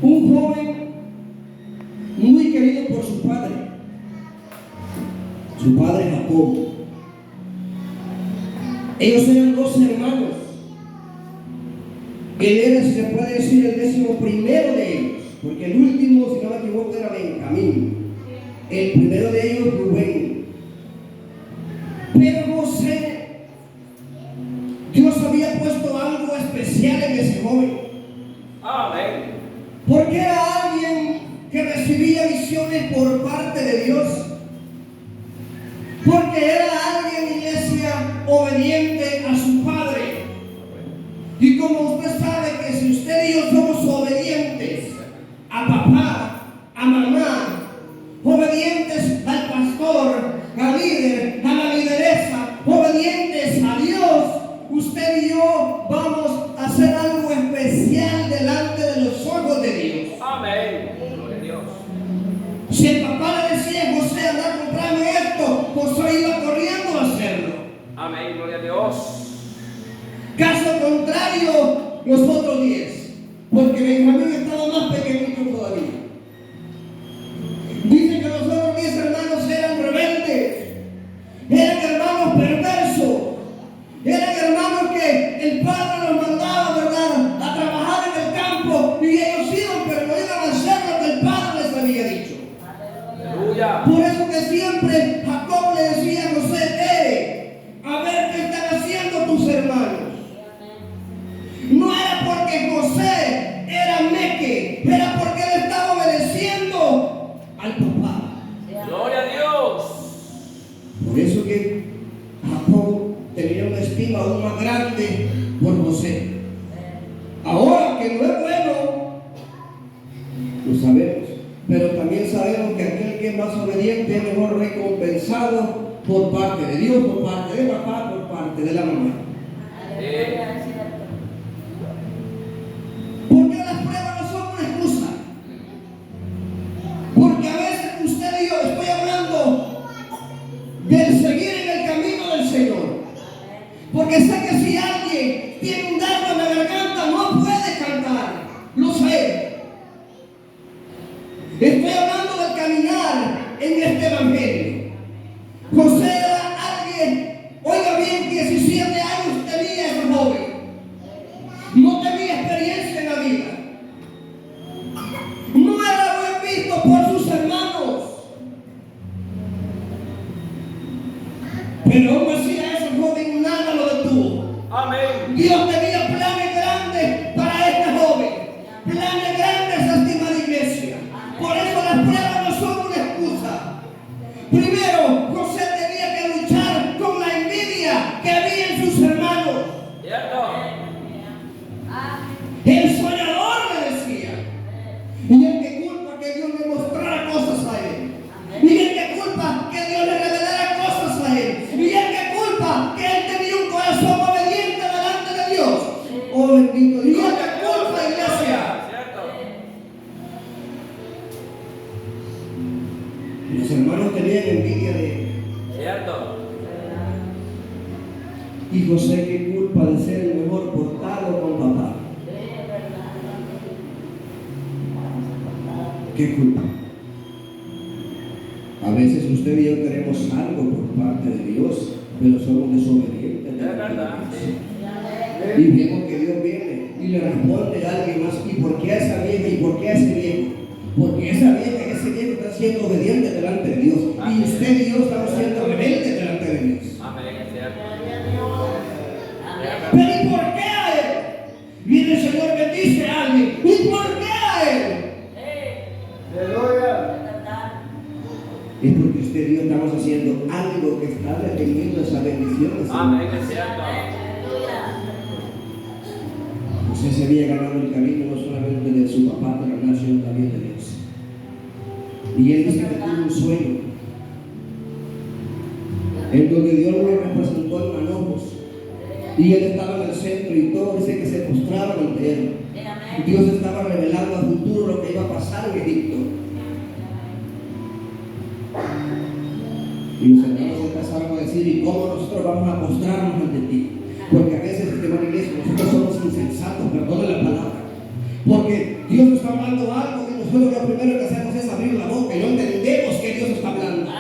Un joven muy querido por su padre Jacob. Ellos eran 12 hermanos. Él era, si se puede decir, el 11º de ellos, porque el último, si no me equivoco, era Benjamín. El primero de ellos, Rubén. Pero José, Dios había puesto algo especial en ese joven. Amén. Porque era alguien que recibía visiones por parte de Dios. Porque era alguien, iglesia, obediente a su padre. Y como usted sabe que si usted y yo somos obedientes a papá, a mamá, obedientes al pastor, al líder, a la lideresa, obedientes a Dios, usted y yo vamos a hacer algo especial delante de los ojos de Dios. Amén. Gloria a Dios. Si el papá le decía a José, anda a comprarme esto, José iba corriendo a hacerlo. Amén. Gloria a Dios. Caso contrario, los otros 10, porque Benjamín estaba más pequeñito todavía. Dice que los otros 10 hermanos eran rebeldes, eran hermanos perversos, eran hermanos que el padre los mandaba, ¿verdad?, a trabajar en el campo, y ellos iban, pero no iban a hacer lo que el padre les había dicho. Aleluya. Por eso que siempre Jacob le decía a José, a ver qué están haciendo tus hermanos. No era porque José era meque, era porque él estaba obedeciendo al papá. Gloria a Dios. Por eso que Jacob tenía una estima aún más grande por José. Ahora que no es bueno, lo sabemos, pero también sabemos que aquel que es más obediente es mejor recompensado por parte de Dios, por parte de papá, por parte de la mamá. Porque las pruebas no son una excusa. Porque a veces usted y yo, estoy hablando del seguir en el camino del Señor. Porque sé que si alguien tiene un dardo en la garganta no puede cantar. Lo sé. Estoy hablando del caminar en este evangelio. José era alguien, oiga bien, 17 años tenía ese joven. No tenía experiencia en la vida. No era buen visto por sus hermanos. Pero aún así a ese joven nada lo detuvo. Amén. Dios tenía planes grandes para este joven. Planes grandes, estimada iglesia. Por eso las pruebas no son una excusa. Primero, José tenía que luchar con la envidia que había en sus hermanos. Cierto. El soñador le decía. Y el que culpa que Dios le mostrara cosas a él. Y el que culpa que Dios le revelara cosas a él. Y el que culpa que él tenía un corazón obediente delante de Dios. Oh bendito Dios. Y el que culpa, iglesia. Cierto. Los hermanos tenían envidia de él. Cierto. Y José, ¿qué culpa de ser el mejor portado con papá? ¿Qué culpa? A veces usted y yo queremos algo por parte de Dios, pero somos desobedientes. Es verdad. Y vemos que Dios viene y le responde a alguien más. ¿Y por qué a esa vieja? ¿Y por qué a ese viejo? Porque esa vieja y ese viejo están siendo obedientes delante de Dios. Y usted y yo estamos siendo rebeldes delante de Dios. Amén. Es cierto. Pero ¿y por qué a él? Viene el Señor bendice a alguien. ¿Y por qué a él? Es porque usted y yo estamos haciendo algo que está deteniendo esa bendición. Amén. Es cierto. José se había ganado el camino no solamente de su papá, pero sino también de Dios. Y él dice que tuvo un sueño en donde Dios lo representó en manojos. Y él estaba en el centro y todos dice que se postraban ante él. Dios estaba revelando a futuro lo que iba a pasar en Egipto. Y los hermanos empezaron a decir, ¿y cómo nosotros vamos a postrarnos ante ti? Porque a veces, hermano iglesia, nosotros somos insensatos, perdone la palabra. Porque Dios está hablando algo y nosotros lo primero que hacemos es abrir la boca y no entendemos que Dios está hablando.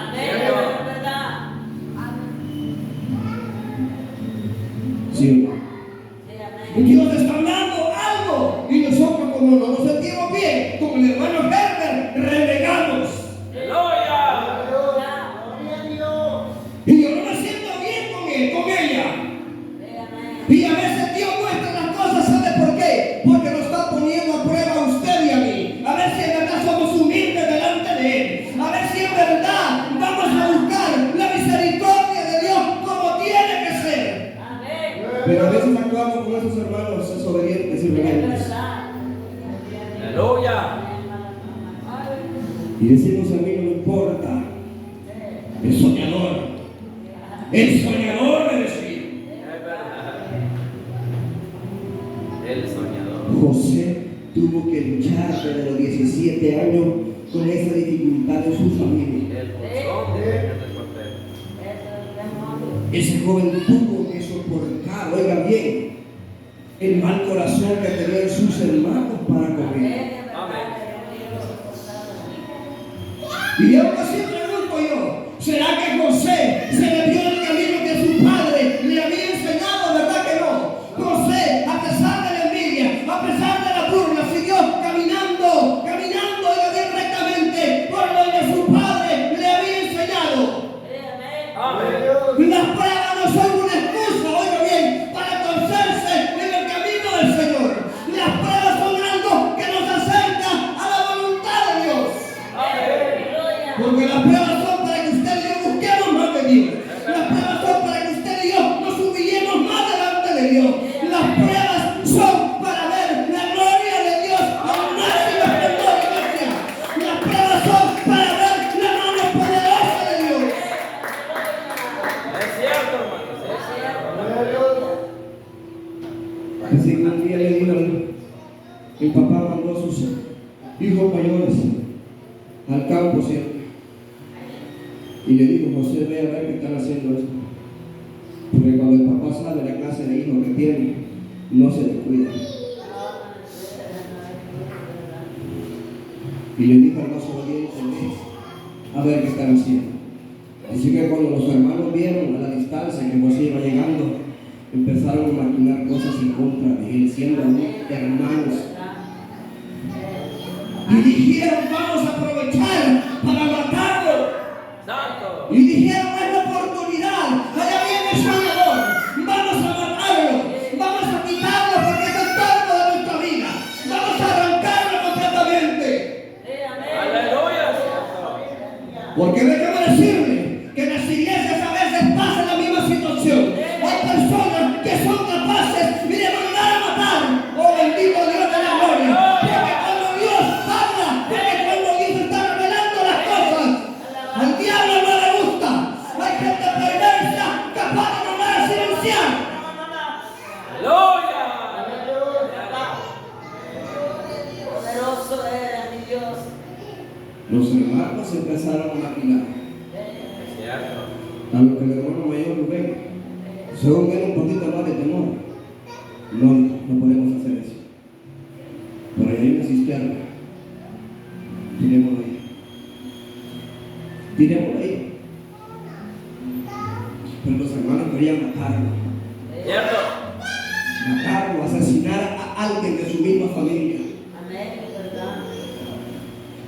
¿Sí o no? Dios está hablando algo y nosotros, como no nos sentimos bien, como el hermano Herbert, renegamos. Y yo no me siento bien con él, con ella. Y a veces Dios muestra las cosas, ¿sabe por qué? Porque nos está poniendo a prueba a usted y a mí. A ver si en verdad somos humildes delante de Él. A ver si en verdad vamos a buscar la misericordia de Dios como tiene que ser. Pero a veces actuamos con esos hermanos desobedientes y rebeldes. Aleluya. Y decimos a mí no me importa. El soñador. El soñador me decía. Es verdad. El soñador. José tuvo que luchar desde los 17 años con esa dificultad en su familia. El bolsón de del cordero. Ese joven tuvo que soportar, oiga bien, el mal corazón que tenían sus hermanos para con él. Y aún así pregunto yo, ¿será que José se le vio el camino que su padre le había enseñado? ¿Verdad que no? José, a pesar de la envidia, a pesar de la burla, siguió caminando, oiga bien, rectamente por lo que su padre le había enseñado. Las pruebas no son una excusa, oiga bien, para torcerse en el camino del Señor. Las pruebas son algo que nos acerca a la voluntad de Dios. Porque las pruebas son para que usted y yo busquemos más de Dios. Las pruebas son para que usted y yo nos humillemos más delante de Dios. Las pruebas son para ver la gloria de Dios en máximo esplendor y gracia. Las pruebas son para ver la mano poderosa de Dios. Es cierto, hermano. Así que un día le dijo, el papá mandó a sus hijos mayores al campo siempre. Y le dijo, José, ve a ver qué están haciendo esto. Porque cuando el papá sabe la clase de hijos que tiene, no se descuida. Y le dijo al más obediente, a ver qué están haciendo. Así que cuando los hermanos vieron a la distancia que José iba llegando, empezaron a maquinar cosas en contra de él, siendo hermanos. Y dijeron, vamos a aprovechar para matarlo. Santo. Y dijeron, es la oportunidad, allá viene el soñador, vamos a matarlo, vamos a quitarlo porque es el torno de nuestra vida, vamos a arrancarlo completamente. Aleluya. Porque déjame decirle que en las iglesias a veces pasa la misma situación. Hay personas que son capaces de mandar a matar. Oh, bendito Dios de la gloria. Porque cuando Dios habla, porque cuando Dios está revelando las cosas, al diablo no le gusta. Hay gente perversa capaz de mandar a silenciar. Aleluya. Poderoso eres mi Dios. Los hermanos empezaron a maquinar. Es cierto. A lo que el hermano mayor Rubén, según él, un poquito más de temor. No podemos hacer eso. Por ahí hay una cisterna. Tirémosla ahí. Tirémosla ahí. Pero los hermanos querían matarlo. Cierto. Matarlo, asesinar a alguien de su misma familia. Amén, verdad.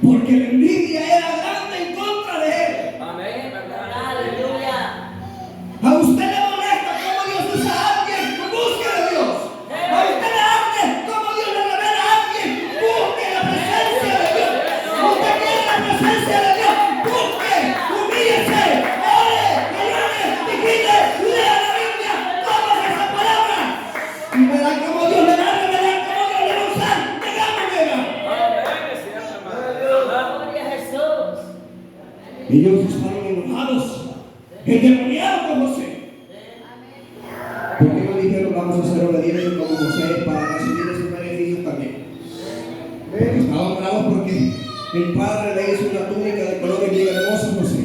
Porque la envidia era grande en contra de él. Amén, verdad. Aleluya. A usted le molesta cómo Dios usa a alguien, busque a Dios. A usted le arde cómo Dios le revela a alguien, busque la presencia de Dios. Usted quiere la presencia de Dios, busque, humíllese, ore, ayune, digite, lea la Biblia, toma esa palabra. Y verá cómo Dios le va a revelar, cómo Dios le va a usar. Digámosle. Amén, es cierto, hermano. Gloria a Jesús. Ellos estaban enojados, endemoniados con José. ¿Por qué no dijeron vamos a ser obedientes como José para recibir esos beneficios también? Estaban bravos porque el padre le hizo una túnica de colores bien hermosos a José.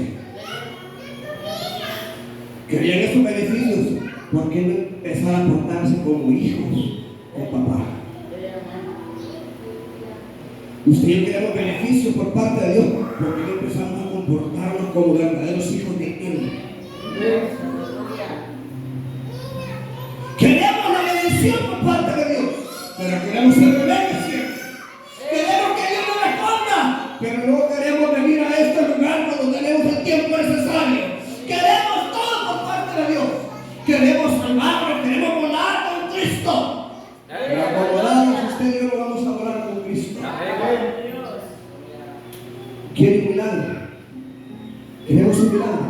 Querían esos beneficios. ¿Por qué no empezar a portarse como hijos con papá? Usted y yo queremos beneficios por parte de Dios porque no empezamos a comportarnos como verdaderos hijos de Él. Queremos la bendición por parte de Dios, pero queremos ser rebeldes siempre. Queremos que Dios nos responda, pero no queremos venir a este lugar cuando tenemos el tiempo necesario. Queremos todo por parte de Dios. Queremos salvarnos, queremos volar con Cristo. Pero acomodarnos, usted y yo no vamos a volar con Cristo. ¿Quiere un milagro? ¿Queremos un milagro?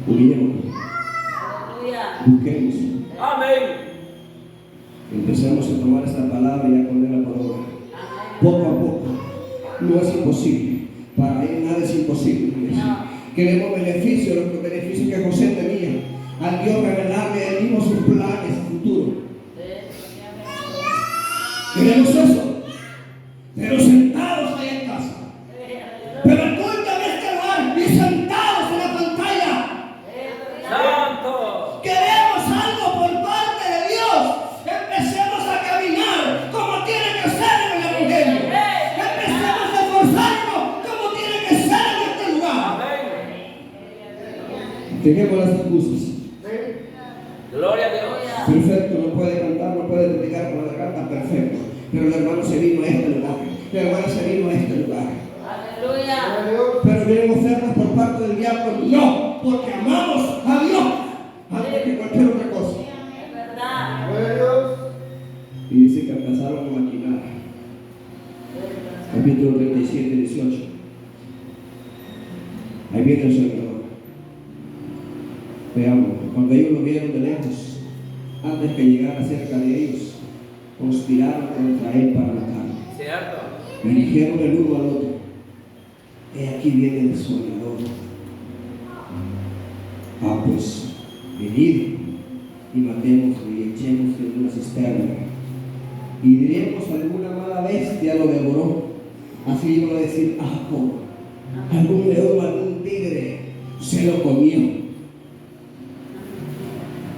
Humillémonos. Busquemos. Amén. Empecemos a tomar esta palabra y a ponerla por obra. Poco a poco. No es imposible. Para Él nada es imposible. Queremos beneficios, los beneficios que José tenía. Al Dios revelarle Él mismo sus planes a futuro. Queremos eso. Pero sentados ahí en casa. Pero el culto en este lugar y sentados en la pantalla. Santo. Queremos algo por parte de Dios. Empecemos a caminar como tiene que ser en el Evangelio. Empecemos a esforzarnos como tiene que ser en este lugar. Dejemos las excusas. Gloria a Dios. Perfecto, no puede cantar, no puede predicar con la garganta, perfecto. Pero el hermano se vino a este lugar. La hermana se vino a este lugar. Aleluya. Pero vienen ofertas por parte del diablo. No, porque amamos a Dios antes que cualquier otra cosa. Es verdad. Y dice que empezaron a maquinar. Capítulo 37, 18. Ahí viene el Señor. Veamos, cuando ellos lo vieron de lejos, antes que llegara cerca de ellos, conspiraron contra él para matarlo. Cierto. Y dijeron el uno al otro: he aquí viene el soñador. Pues, venid y matémoslo y echémoslo en una cisterna. Y diremos: alguna mala bestia lo devoró. Así iban a decir a Jacob: algún león, algún tigre se lo comió.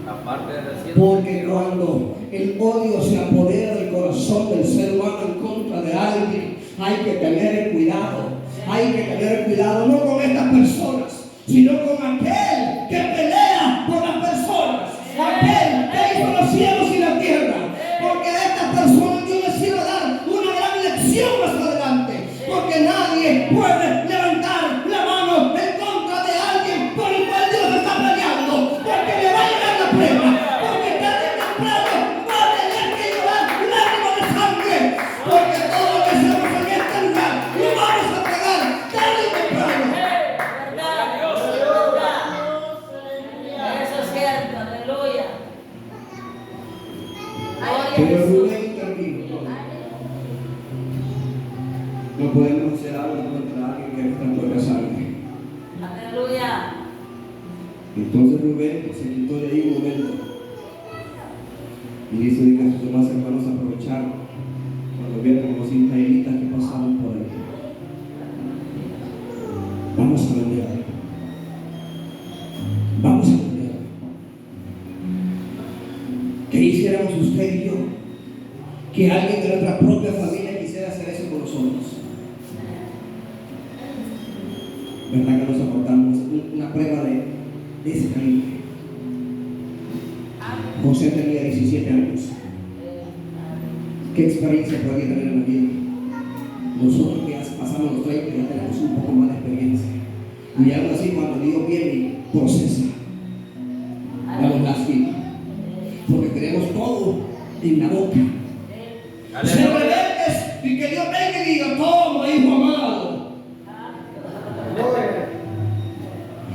Aparte de decir. Porque cuando el odio se apodera del corazón del ser humano en contra de alguien, hay que tener cuidado. Hay que tener cuidado no con estas personas, sino con aquel que pelea por las personas. Aquel que hizo los cielos y la tierra. Porque a estas personas yo les iba a dar una gran lección más adelante. Porque nadie puede levantar la mano en contra de alguien por el cual Dios está peleando. Porque le va a llegar la prueba. Porque tarde o temprano va a tener que llorar lágrimas de sangre. Porque todo lo que hacemos en este lugar lo vamos a pagar tarde o temprano. Eso es cierto, aleluya. Pero Rubén intervino. No podemos hacer algo contra alguien que está en nuestra sangre. Aleluya. Entonces Rubén se quitó de ahí un momento y dice que sus demás hermanos aprovecharon cuando vieron los israelitas que pasaban por ahí. Vamos a vender. Vamos a vender. ¿Qué hiciéramos usted y yo? Que alguien de nuestra propia familia quisiera hacer eso con nosotros. ¿Verdad que nos aportamos una prueba de ese calibre? José tenía 17 años. ¿Qué experiencia podría tener en la vida? Nosotros que ya pasamos los 30 ya tenemos un poco más de experiencia. Y aún así cuando Dios viene y procesa, nos lastima. Porque tenemos todo en la boca. Ser rebeldes y que Dios venga y diga: toma, hijo amado.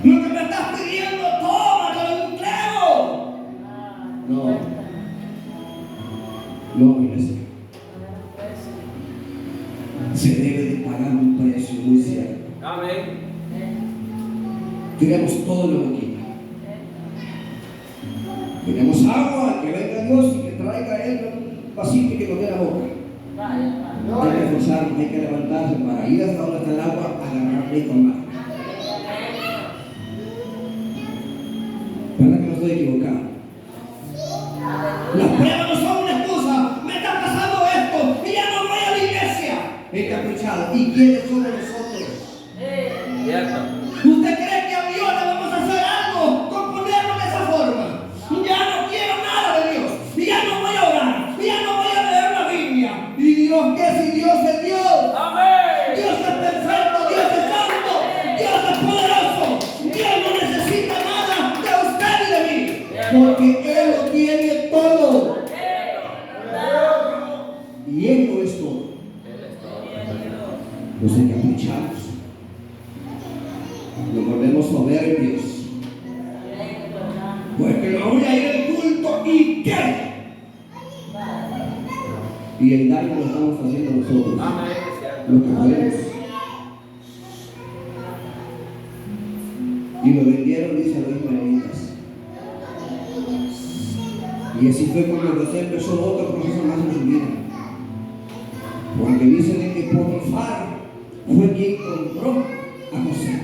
Lo que me estás pidiendo, toma, te lo entrego. No, iglesia. Se debe de pagar un precio muy cierto. Amén. Tenemos todo en la boquita. Tenemos agua, que venga Dios y que traiga a Él un vasito y que nos dé la boca. Hay que esforzarnos, hay que levantarse para ir hasta donde está el agua, agarrarle y tomar. ¿Verdad que no estoy equivocado? Las pruebas no son una excusa. Me está pasando esto y ya no voy a la iglesia. ¿Y quiénes somos nosotros? Cierto. ¿Usted cree que a Dios le vamos a hacer algo con ponerlo de esa forma? Ya no quiero nada de Dios. Ya no voy a orar. Ya no voy a leer la Biblia. ¿Y Dios qué? Si Dios es Dios. Amén. Dios es perfecto. Dios es santo. Dios es poderoso. Dios no necesita nada de usted y de mí. Porque Él lo tiene todo. Y Él no es todo. Él es todo. Nos encaprichamos. Nos volvemos soberbios. Porque no voy a ir al culto y qué. Y el daño lo estamos haciendo nosotros. Amén. Cierto. Lo que podemos. Y lo vendieron, dice a los ismaelitas. Y así fue cuando José empezó otro proceso más en su vida. Porque dice de que Potifar fue quien compró a José.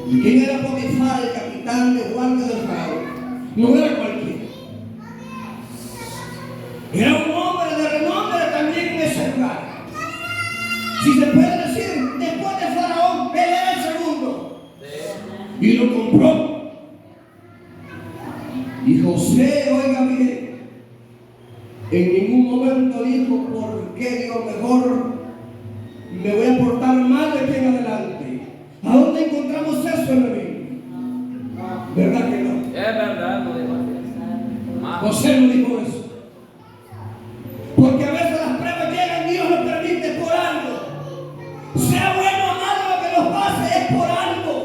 ¿Y quién era Potifar? El capitán de guardia del faraón. No era cualquiera. Era un hombre de renombre también en ese lugar. Si se puede decir, después de Faraón, él era el segundo. Y lo compró. Y José, oiga bien, en ningún momento dijo, ¿por qué Dios mejor me voy a portar mal de aquí en adelante? ¿A dónde encontramos eso en la Biblia? ¿Verdad que no? Es verdad, no digo así. Más. José no dijo eso. Porque a veces las pruebas llegan, Dios lo permite por algo. Sea bueno o malo lo que nos pase, es por algo.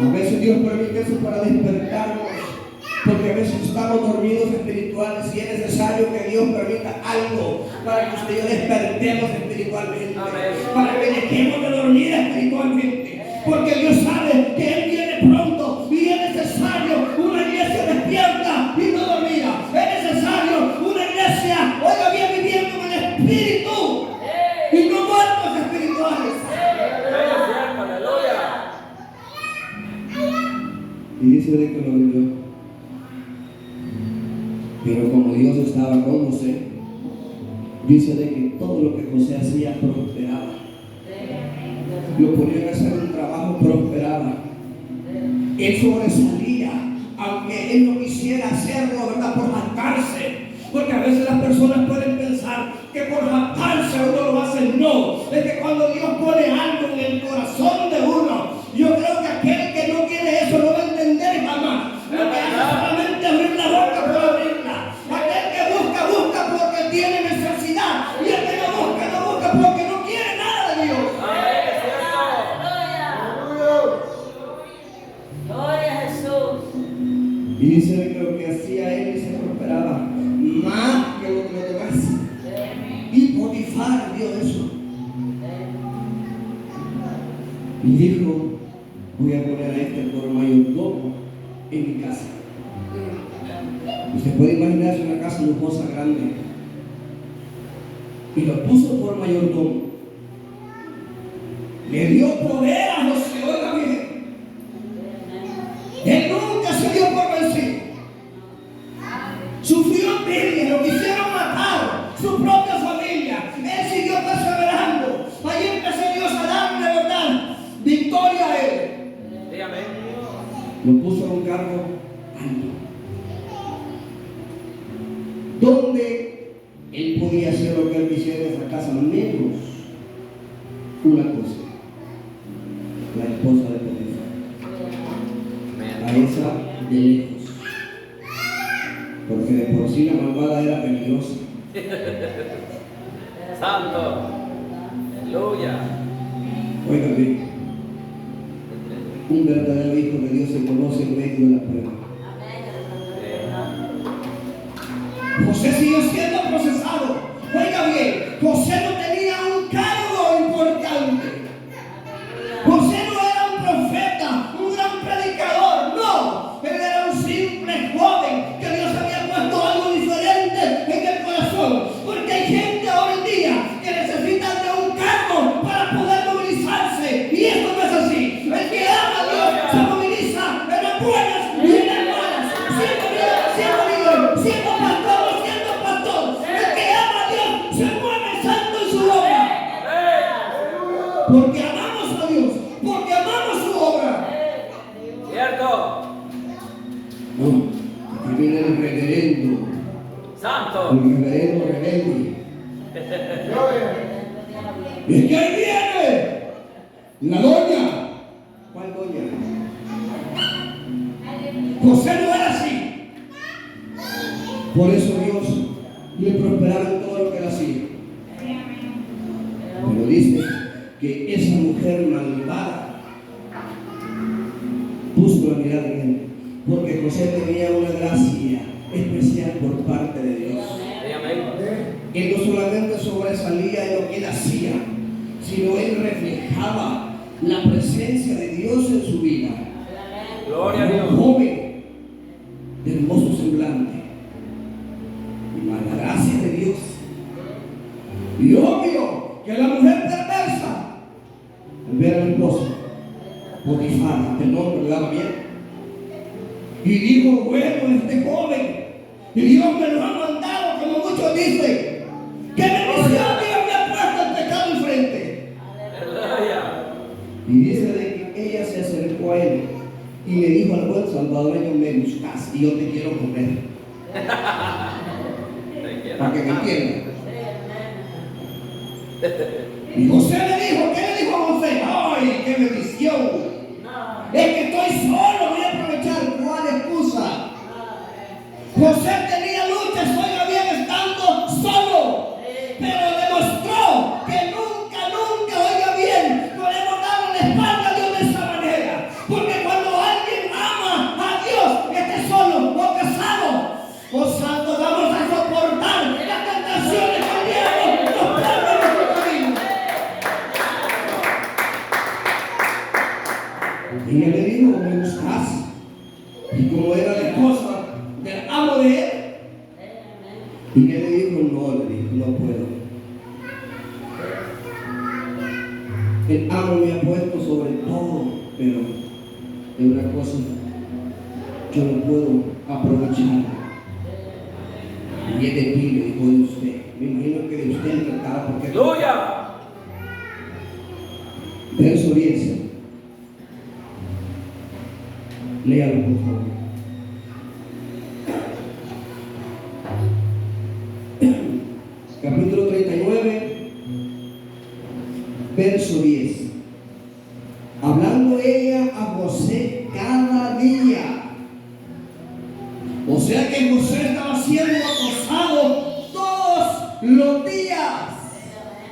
A veces Dios permite eso para despertarnos. Porque a veces estamos dormidos espirituales y es necesario que Dios permita algo para que usted y yo despertemos espiritualmente. Amén. Para que dejemos de dormir espiritualmente. Porque Dios sabe que Él viene pronto y es necesario una iglesia despierta y no dormida. Es necesario una iglesia, oiga bien, viviendo en el espíritu y no muertos espirituales. Es cierto, aleluya. Y dice de que lo vendió. Pero como Dios estaba con José, dice de que todo lo que José hacía prosperaba. Lo ponían a hacer un trabajo, prosperaba. Él sobresalía, aunque él no quisiera hacerlo, ¿verdad? Por jactarse. Porque a veces las personas pueden pensar que por jactarse uno lo hace. No, es que cuando Dios pone algo en el corazón de uno, yo creo que aquel que no tiene eso no va a entender jamás. Lo que hace solamente abrir la boca por abrirla. Aquel que busca, busca porque tiene necesidad. Y el que no busca porque no quiere nada de Dios. Amén, es cierto. Gloria a Jesús. Y dice que lo que hacía él se prosperaba más que lo que los demás. Y Potifar vio eso. Y dijo, voy a poner a este por mayordomo en mi casa. Usted puede imaginarse una casa lujosa grande. Y lo puso por mayordomo. Le dio poder a José, oiga bien. Él nunca se dio por vencido. Sufrió envidia, lo quisieron matar, su propia familia. Él siguió perseverando. Ahí empezó Dios a darle, ¿verdad?, victoria a él. Dígame. Lo puso en un cargo alto, donde él podía hacer lo que él quisiera en esa casa, menos una cosa: la esposa de Potifar. A esa de lejos. Porque de por sí la malvada era peligrosa. Santo. Aleluya. Oigan bien, un verdadero hijo de Dios se conoce en medio de la prueba. José siguió siendo procesado. Oiga bien, José no tenía un cargo importante. José no era un profeta, un gran predicador, no. Él era un simple joven que Dios había puesto algo diferente en el corazón. Porque hay gente hoy en día que necesita de un cargo para poder movilizarse. Y esto no es así. El que ama a Dios se moviliza en las buenas y en las malas. Siendo líder, siendo pastor, siendo pastor. El que porque amamos a Dios, porque amamos su obra. Cierto. No, aquí viene el reverendo, Santo. el reverendo rebelde. Es que ahí viene la doña. ¿Cuál doña? José no era así. Por eso Dios le prosperaba en todo lo que él hacía. Pero dice que esa mujer malvada puso la mirada en él, porque José tenía una gracia especial por parte de Dios. Él no solamente sobresalía en lo que él hacía, sino él reflejaba la presencia de Dios en su vida. Gloria a Dios. Un joven de hermoso semblante y la gracia de Dios. Y obvio que la mujer perversa, al ver al esposo, Potifar, el nombre le daba bien, y dijo: bueno, este joven, y Dios me lo ha mandado, como muchos dicen, que bendición Dios me ha puesto el pecado enfrente. Aleluya. Y dice de que ella se acercó a él y le dijo al buen salvadoreño: me gustas y yo te quiero comer. Para que me entiendan. Y José le dijo: ¿qué le dijo a José? ¡Ay, qué bendición! Es que estoy solo, voy a aprovechar. ¿Cuál excusa? José tenía luchas, oiga bien, estando solo, pero demostró que nunca, oiga bien, podemos darle la espalda a Dios de esa manera. Porque cuando alguien ama a Dios, esté solo o casado, santo, vamos a soportar las tentaciones que el diablo nos pone en nuestro camino. Ella le dijo: me gustas. Y como era la esposa del amo de él, y él le dijo: no, le dijo, no puedo. El amo me ha puesto sobre todo, pero de una cosa yo no puedo aprovechar. Y él de ti le dijo: de usted. Me imagino que de usted le trataba porque. Aleluya. Verso 10. Léalo, por favor. Capítulo 39, verso 10. Hablando ella a José cada día. O sea que José estaba siendo acosado todos los días.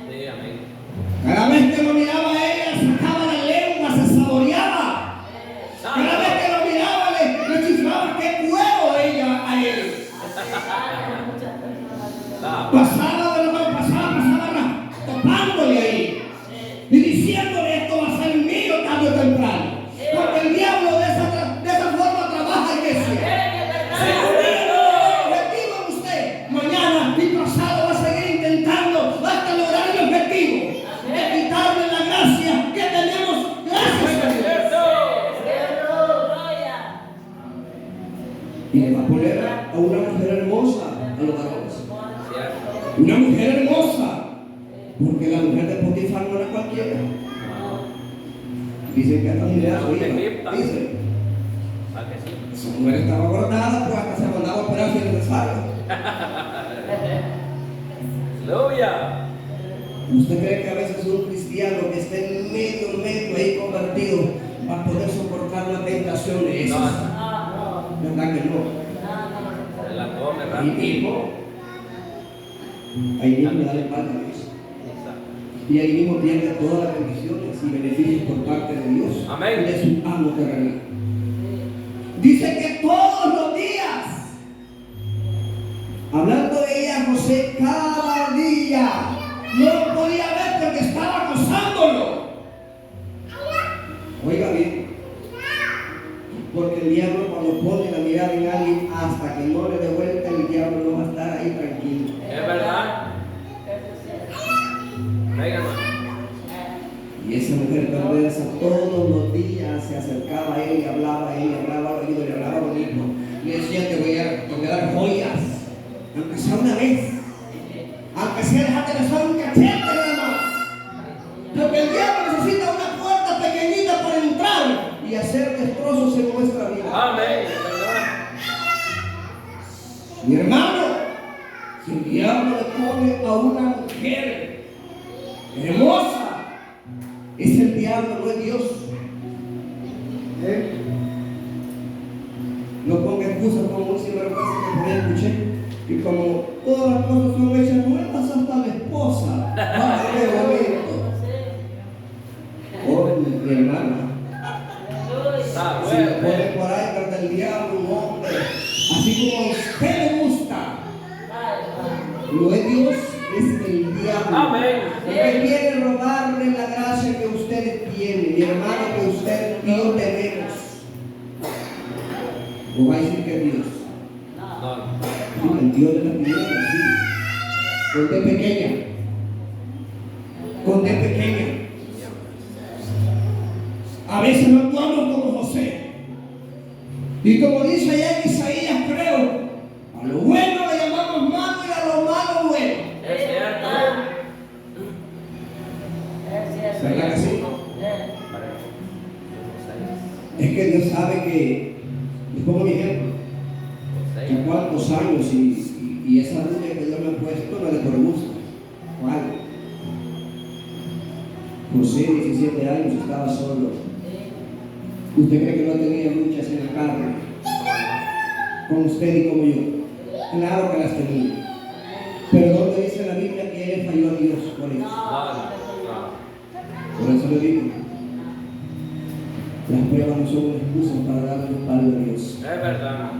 Sí, amén. Cada vez que lo miraba a ella, sacaba la lengua, se saboreaba. Cada vez que lo miraba, le chiflaba qué cuero ella a él. Pasaba, topándole ahí y diciéndole: esto va a ser mío tarde o temprano. Porque el diablo de esa forma trabaja, iglesia. Si un día no logra el objetivo en usted, mañana y pasado va a seguir intentando hasta lograr el objetivo de quitarle la gracia que tenemos. Gracias a Dios. Y le va a poner a una mujer hermosa a los varones. Una mujer hermosa, porque la mujer de Potifar no era cualquiera. Dicen que hasta Judea su hija. Dicen. Esa mujer estaba cortada, pues hasta se mandaba a operar si es necesario. Aleluya. ¿Usted cree que a veces un cristiano que esté en medio ahí convertido va a poder soportar una tentación de esas? ¿Verdad que no? Se la come Ahí rápido. mismo da la espalda a Dios. Y ahí mismo pierde todas las bendiciones y beneficios por parte de Dios. Amén. Y de su amo terrenal. Dice que todos los días, hablando de ella, José cada día, no lo podía ver porque estaba acosándolo. Oiga bien, porque el diablo, cuando pone la mirada en alguien, hasta que no le dé vuelta, el diablo no va a estar ahí tranquilo. Es verdad. Venga, Y esa mujer perversa todos los días se acercaba a él y hablaba al oído, le hablaba bonito. Le decía: te voy a dar joyas, aunque sea una vez, aunque sea dejarte besar un cachete nada más. Porque el diablo Mi hermano, si el diablo le pone a una mujer hermosa, es el diablo, no es Dios. No ponga excusas como un sinvergüenza que por ahí escuché. Y como todas las cosas son hechas nuevas, hasta la esposa. ¡Ah, qué bonito! Oh, mi hermana. Está Si le pone bueno. por ahí carta el diablo, un hombre, así como a usted le gusta, no es Dios, es el diablo. Amén. Porque quiere robarle la gracia que usted tiene, mi hermano, que usted y yo tenemos. ¿O va a decir que es Dios? No. Sí, el Dios de la tierra, sí. Con D pequeña. Con D pequeña. A veces no actuamos como José. Y como dice allá en Isaías, creo, a lo bueno le llamamos malo y a lo malo bueno. Es cierto. ¿Verdad que sí? Es que Dios sabe que, les pongo mi ejemplo, que a cuántos años y esa rubia que Dios me ha puesto no le por gusto. ¿Cuál? José, 17 años, estaba solo. ¿Usted cree que no tenía luchas en la carne? Con usted y como yo. Claro que las tenía. Pero ¿dónde dice la Biblia que él falló a Dios por eso? No. Por eso le digo. Las pruebas no son una excusa para darle la espalda a Dios. Es verdad.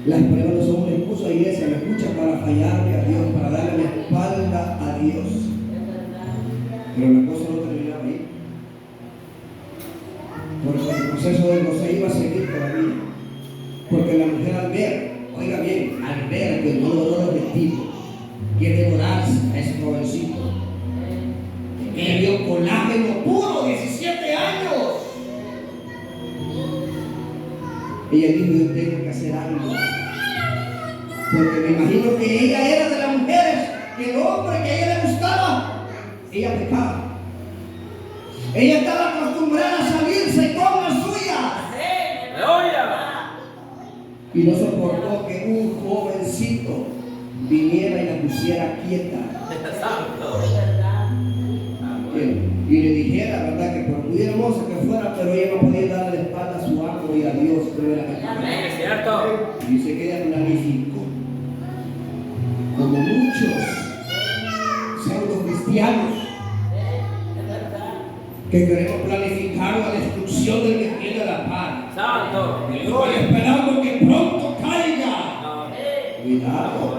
Las pruebas no son una excusa, iglesia, me escucha, para fallarle a Dios, para darle la espalda a Dios. Pero la cosa no terminaba ahí. Porque el proceso de José iba a seguir todavía. Porque la mujer al ver, oiga bien, al ver que el nuevo dolor vestido quiere devorarse a ese jovencito, que vio colágeno puro, 17 años. Ella dijo, yo tengo que hacer algo. Porque me imagino que ella era de las mujeres, que el hombre que a ella le gustaba, ella pecaba. Ella estaba acostumbrada a salirse con la suya. Aleluya. Y no soportó que un jovencito viniera y la pusiera quieta. Santo. Y le dijera, ¿verdad? Que por muy hermosa que fuera, pero ella no podía darle la espalda a su amo y a Dios. Es cierto. Y dice que ella planificó, como muchos pseudo cristianos, que queremos planificar la destrucción del que tiene la paz. Santo. Y estoy esperando que pronto caiga. No. Cuidado.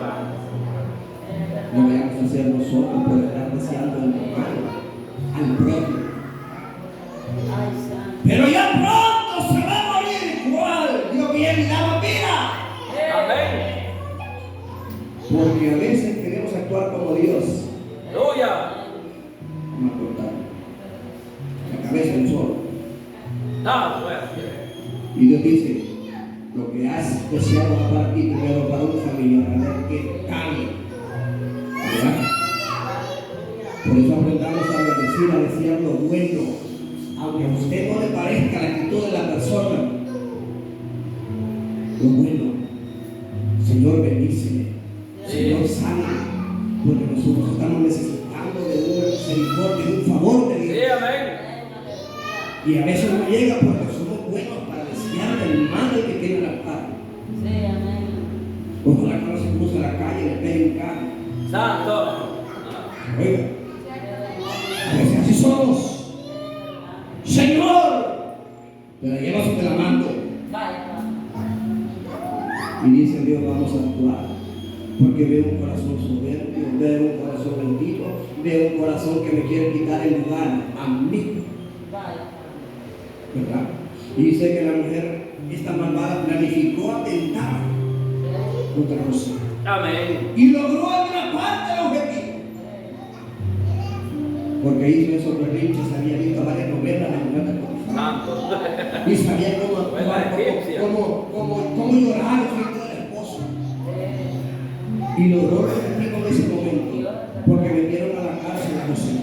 No vayamos a hacer nosotros por estar deseando el mal al propio. Pero ya pronto se va a morir igual. Dios viene y da vida. Amén. Porque a veces queremos actuar como Dios. Aleluya. Vamos a cortar la cabeza del sol. Está bueno. Y Dios dice, lo que has deseado para ti primero para un familiar, a ver qué cambia. ¿Verdad? Por eso aprendamos a bendecir, a desear lo bueno, aunque a usted no le parezca la actitud de la persona. Lo bueno, Señor, bendícele, Señor, sana, porque nosotros estamos necesitando de una misericordia, de un favor de Dios. Sí, amén. Y a veces no llega porque somos buenos para desear el mal del que tiene la paz. Ojalá que no se cruza la calle y le pegue un carro. Santo. Oiga, a veces así somos. Señor, te la llevas de la mano. Y dice Dios, vamos a actuar. Porque veo un corazón soberbio, veo un corazón bendito, veo un corazón que me quiere quitar el lugar a mí. ¿Verdad? Y dice que la mujer, esta malvada, planificó atentar contra José. Amén. Y logró en una parte el objetivo. Porque hizo esos berrinches, había visto varias novelas de mujer de Potifar. Santo. Y sabía cómo actuar, cómo llorar frente al esposo. Y logró el objetivo en ese momento, porque metieron a la cárcel a José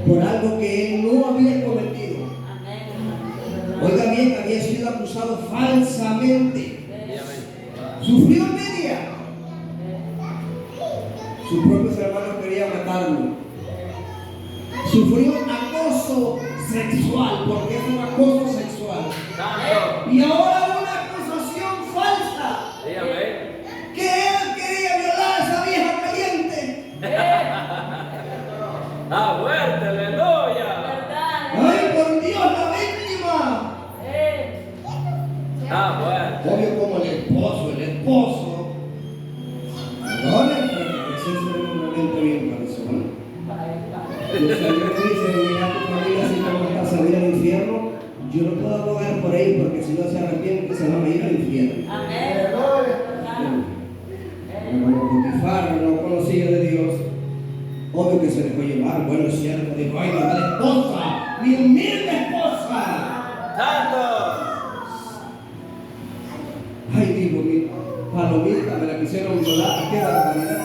por algo que él no había cometido. Oiga bien, había sido acusado falsamente. Sufrió envidia. Sus propios hermanos querían matarlo. Sufrió acoso sexual, porque es un acoso sexual. Santo. Y ahora una acusación falsa. Sí, amén. Que él quería violar a esa vieja caliente. Está fuerte, aleluya. Ay, por Dios, la víctima. Está fuerte. Obvio como el esposo. Ahora, ese es un momento bien cabezón. Y el Señor dice, mira tu familia si no vas a salir al infierno, yo no puedo abogar por ellos porque si no se arrepienten se van a ir al infierno. Como Potifar no conocía de Dios, obvio que se dejó llevar. Bueno, es cierto, dijo, ay, la esposa, mi humilde esposa. Santo. Ay, digo, mi palomita me la quisieron violar, qué barbaridad.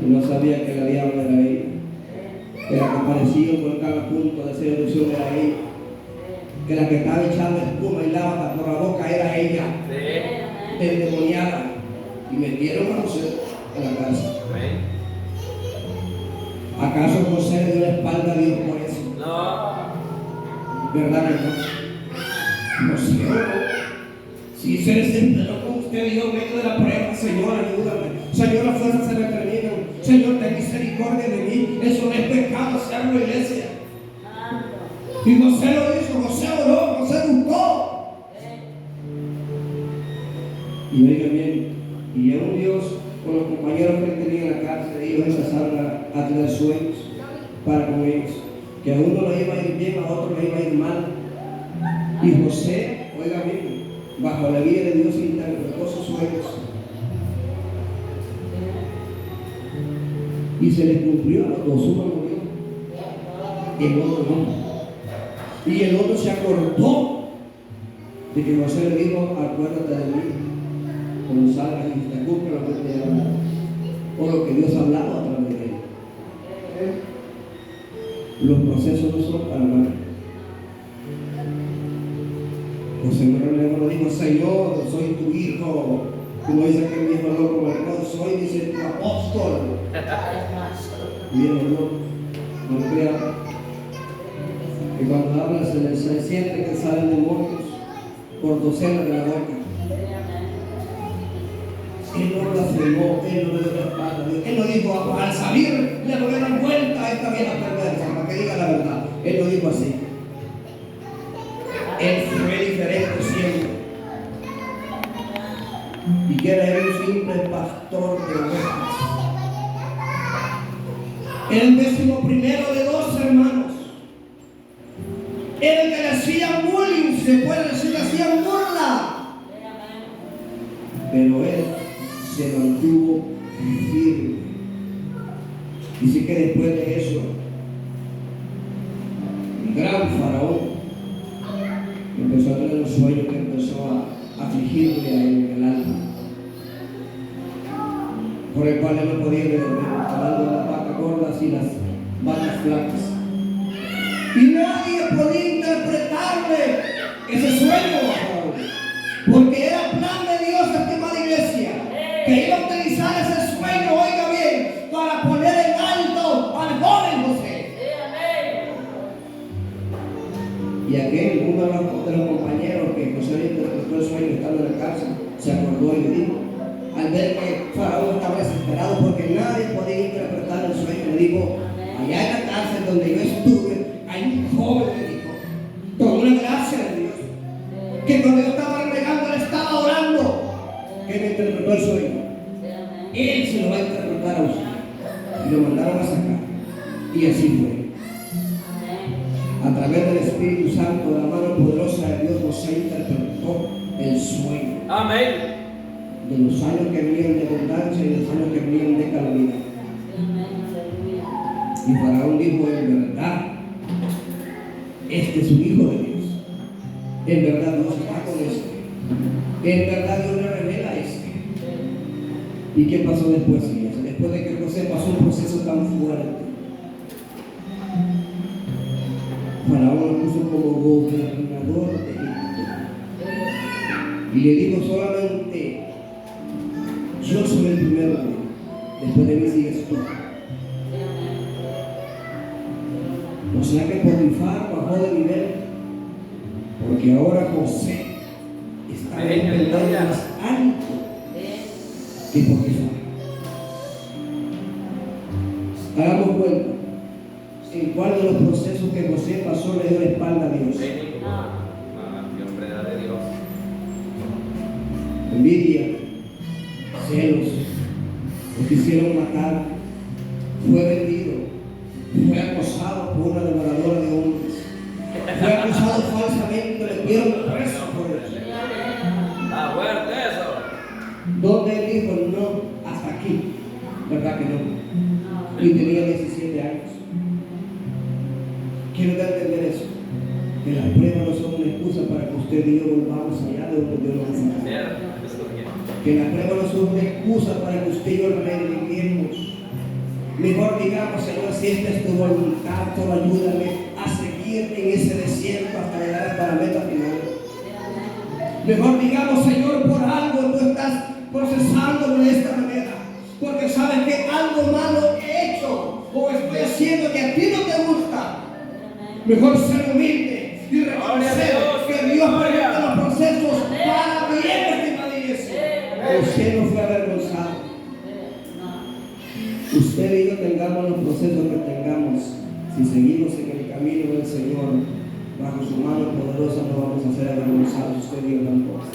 Y no sabía que la diabla era ella, que la que parecía un volcán a punto de ser erupción era ella, que la que estaba echando espuma y lava por la boca era ella, Sí. endemoniada, y metieron a José en la cárcel. Amén. ¿Acaso José le dio la espalda a Dios por eso? No. ¿Verdad que no? No sé, ¿no? Si se desesperó con usted, Dios, en medio de la prueba, Señor, ayúdame. Señor, las fuerzas se me terminan. Señor, ten misericordia de mí. Eso no es pecado, hacerlo, iglesia. Y José lo hizo, José oró, José buscó. Y oiga bien, y era un Dios con los compañeros que él tenía en la cárcel, ellos empezaron a tener sueños para con ellos, que a uno le iba a ir bien, a otro le iba a ir mal. Y José, oiga bien, bajo la guía de Dios interpretó sus sueños y se le cumplió a los dos. Uno murió, el otro no. Y el otro se acordó de que José le dijo, acuérdate de mí cuando salgas y te cumpla lo que te he hablado, o lo que Dios ha hablado a través de él. Los procesos no son para nada. José no dijo, Señor, soy tu hijo, como dice aquel viejo loco, soy, dice, tu apóstol. Bien, no crea que cuando habla se siente que salen demonios por docenas de la boca. Él no blasfemó, él no le dio la espalda, él no dijo, al salir le voy a dar vuelta a esta vieja perversa, para que diga la verdad. Él no dijo así. Él fue diferente siempre. Y que era un simple pastor de ovejas. Era el 11º de 2 hermanos. Era el que le hacían bullying, se puede decir, le hacían burla. Pero él se mantuvo firme. Dice que después de eso, el gran faraón empezó a tener un sueño que empezó a afligirle a él en el alma, por el cual él no podía dormir, hablando de las vacas gordas y las vacas flacas. Y nadie podía interpretarle ese sueño, porque era plan de Dios, estimada iglesia, que iba a utilizar ese sueño, oiga bien, para poner en alto al joven José. Y aquel, uno de los compañeros que José le interpretó el sueño estando en la cárcel, se acordó y le dijo, al ver que Faraón estaba desesperado porque nadie podía interpretar el sueño, le dijo, allá en la cárcel donde yo estuve, hay un joven, le dijo, con una gracia de Dios, que cuando yo estaba renegando, él estaba orando, que me interpretó el sueño. Él se lo va a interpretar a usted. Y lo mandaron a sacar. Y así fue. A través del Espíritu Santo, de la mano poderosa de Dios, José interpretó el sueño. Amén. De los años que venían de abundancia y de los años que venían de calamidad. Y Faraón dijo, en verdad, este es un hijo de Dios. En verdad Dios está con este. En verdad Dios le revela a este. ¿Y qué pasó después, iglesia? Después de que José pasó un proceso tan fuerte, Faraón lo puso como gobernador de Egipto. Y le dijo solamente, yo soy el primero, después de mí sigues tú. O sea que Potifar bajó de nivel, porque ahora José está en el peldaño más alto que Potifar. Hagamos cuenta en cuál de los procesos que José pasó le dio la espalda a Dios. de Dios. Envidia, celos, lo quisieron matar, fue vendido, fue acosado por una devoradora de hombres, fue acusado falsamente, le dieron preso por eso. Está fuerte eso. Donde él dijo, no, hasta aquí, ¿verdad que no? Y tenía 17 años. Quiero dar a entender eso, que las pruebas no son una excusa para que usted y yo volvamos allá de donde Dios nos ha sacado. Que las pruebas no son una excusa para que usted y yo reneguemos. Mejor digamos, Señor, si esta es tu voluntad, solo ayúdame a seguir en ese desierto hasta llegar a la meta final. Mejor digamos, Señor, por algo tú estás procesándolo de esta manera, porque sabes que algo malo he hecho o estoy haciendo que a ti no te gusta. Mejor ser humilde y reconocer que Dios permite los procesos para bien, estimada iglesia. Usted no fue avergonzado. Usted y yo tengamos los procesos que tengamos, si seguimos en el camino del Señor, bajo su mano poderosa, no vamos a ser avergonzados. Usted y yo tampoco.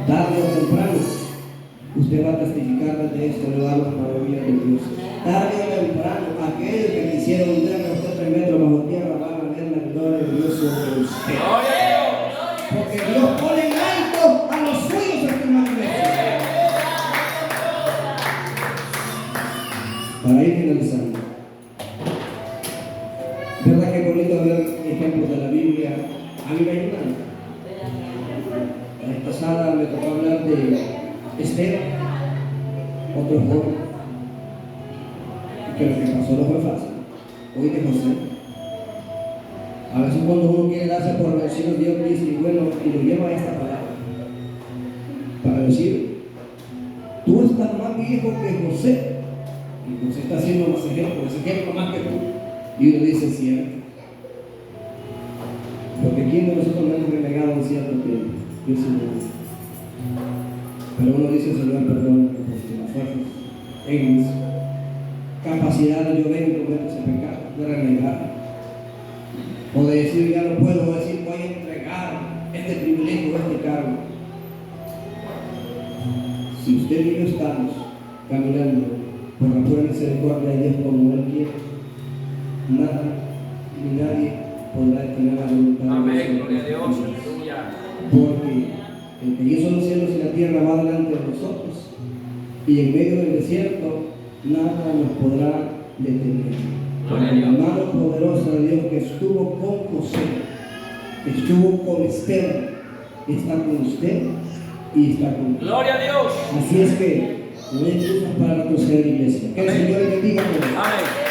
Tarde o temprano, usted va a testificar de esto, le va a las maravillas de Dios. Tarde o temprano, aquellos que quisieron hundirme a usted 3 metros bajo tierra van a ver la gloria de Dios sobre usted. Porque Dios pone en alto a los suyos, estimada iglesia. Para ir finalizando, ¿verdad que bonito ver ejemplos de la Biblia? A mí me ayudan. La vez pasada me tocó hablar de Esther, otro joven, que lo que pasó no fue fácil. Hoy de José. A veces cuando uno quiere darse por vencido, Dios dice, y bueno, y lo lleva a esta palabra, para decir, tú estás más viejo que José, y José está haciendo más ejemplo, ese ejemplo más que tú. Y uno dice, cierto. Porque ¿quién de nosotros no hemos renegado en cierto tiempo? Yo sí no. Pero uno dice, Señor, perdón, porque las fuerzas en mis capacidades yo vengo y cometo ese pecado de renegar. O de decir, ya no puedo, decir, voy a entregar este privilegio, este cargo. Si usted y yo estamos caminando por la pura misericordia de Dios como Él quiere, nada ni nadie podrá detener la voluntad de Dios. Amén, gloria a Dios, aleluya. Porque el que hizo los cielos y la tierra va delante de nosotros, y en medio del desierto nada nos podrá detener. Gloria a La Dios. mano poderosa de Dios que estuvo con José, que estuvo con Esther, está con usted y está con usted. Gloria a Dios. Así es que no hay excusas para retroceder, iglesia. Que el Señor le bendiga a todos. Amén.